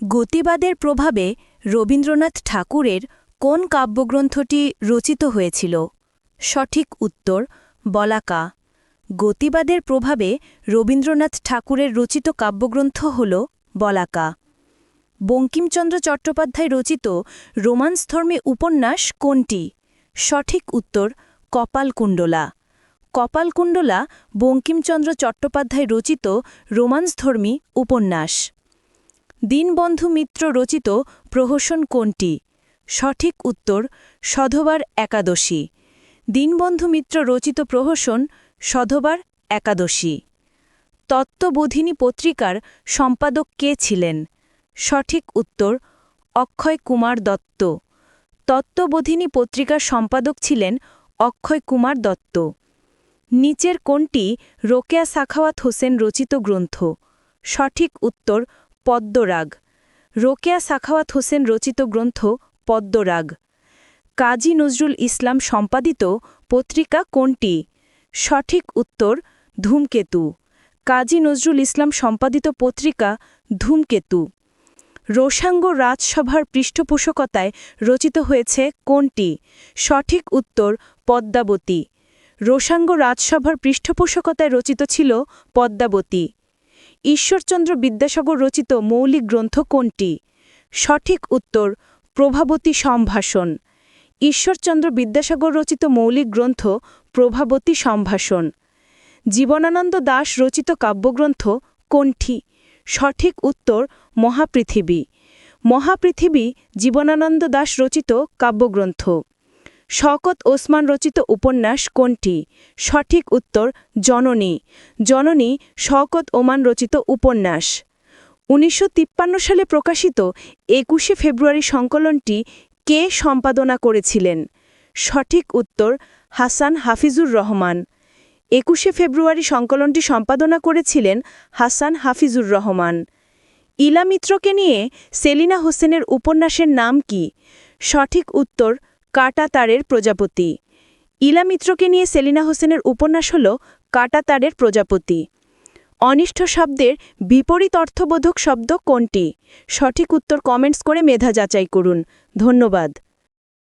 গতিবাদের প্রভাবে রবীন্দ্রনাথ ঠাকুরের কোন কাব্যগ্রন্থটি রচিত হয়েছিল? সঠিক উত্তর বলাকা। গতিবাদের প্রভাবে রবীন্দ্রনাথ ঠাকুরের রচিত কাব্যগ্রন্থ হল বলাকা। বঙ্কিমচন্দ্র চট্টোপাধ্যায় রচিত রোমান্সধর্মী উপন্যাস কোনটি? সঠিক উত্তর কপালকুণ্ডলা। কপালকুণ্ডলা বঙ্কিমচন্দ্র চট্টোপাধ্যায় রচিত রোমান্সধর্মী উপন্যাস। দীনবন্ধু মিত্র রচিত প্রহসন কোনটি? সঠিক উত্তর সধবার একাদশী। দীনবন্ধু মিত্র রচিত প্রহসন সধবার একাদশী। তত্ত্ববোধিনী পত্রিকার সম্পাদক কে ছিলেন? সঠিক উত্তর অক্ষয় কুমার দত্ত। তত্ত্ববোধিনী পত্রিকার সম্পাদক ছিলেন অক্ষয় কুমার দত্ত। নিচের কোনটি রোকেয়া সাখাওয়াত হোসেন রচিত গ্রন্থ? সঠিক উত্তর পদ্মরাগ। রোকেয়া সাখাওয়াত হোসেন রচিত গ্রন্থ পদ্মরাগ। কাজী নজরুল ইসলাম সম্পাদিত পত্রিকা কোনটি? সঠিক উত্তর ধূমকেতু। কাজী নজরুল ইসলাম সম্পাদিত পত্রিকা ধূমকেতু। রোসাঙ্গ রাজসভার পৃষ্ঠপোষকতায় রচিত হয়েছে কোনটি? সঠিক উত্তর পদ্মাবতী। রোসাঙ্গ রাজসভার পৃষ্ঠপোষকতায় রচিত ছিল পদ্মাবতী। ঈশ্বরচন্দ্র বিদ্যাসাগর রচিত মৌলিক গ্রন্থ কোনটি? সঠিক উত্তর প্রভাবতী সম্ভাষণ। ঈশ্বরচন্দ্র বিদ্যাসাগর রচিত মৌলিক গ্রন্থ প্রভাবতী সম্ভাষণ। জীবনানন্দ দাশ রচিত কাব্যগ্রন্থ কোনটি? সঠিক উত্তর মহাপৃথিবী। মহাপৃথিবী জীবনানন্দ দাশ রচিত কাব্যগ্রন্থ। শওকত ওসমান রচিত উপন্যাস কোনটি? সঠিক উত্তর জননী। জননী শওকত ওসমান রচিত উপন্যাস। ১৯৫৩ সালে প্রকাশিত ২১শে ফেব্রুয়ারি সংকলনটি কে সম্পাদনা করেছিলেন? সঠিক উত্তর হাসান হাফিজুর রহমান। ২১শে ফেব্রুয়ারি সংকলনটি সম্পাদনা করেছিলেন হাসান হাফিজুর রহমান। ইলা মিত্রকে নিয়ে সেলিনা হোসেনের উপন্যাসের নাম কি? সঠিক উত্তর কাঁটাতারের প্রজাপতি। ইলা মিত্রকে নিয়ে সেলিনা হোসেনের উপন্যাস হল কাঁটাতারের প্রজাপতি। অনিষ্ঠ শব্দের বিপরীত অর্থবোধক শব্দ কোনটি? সঠিক উত্তর কমেন্টস করে মেধা যাচাই করুন। ধন্যবাদ।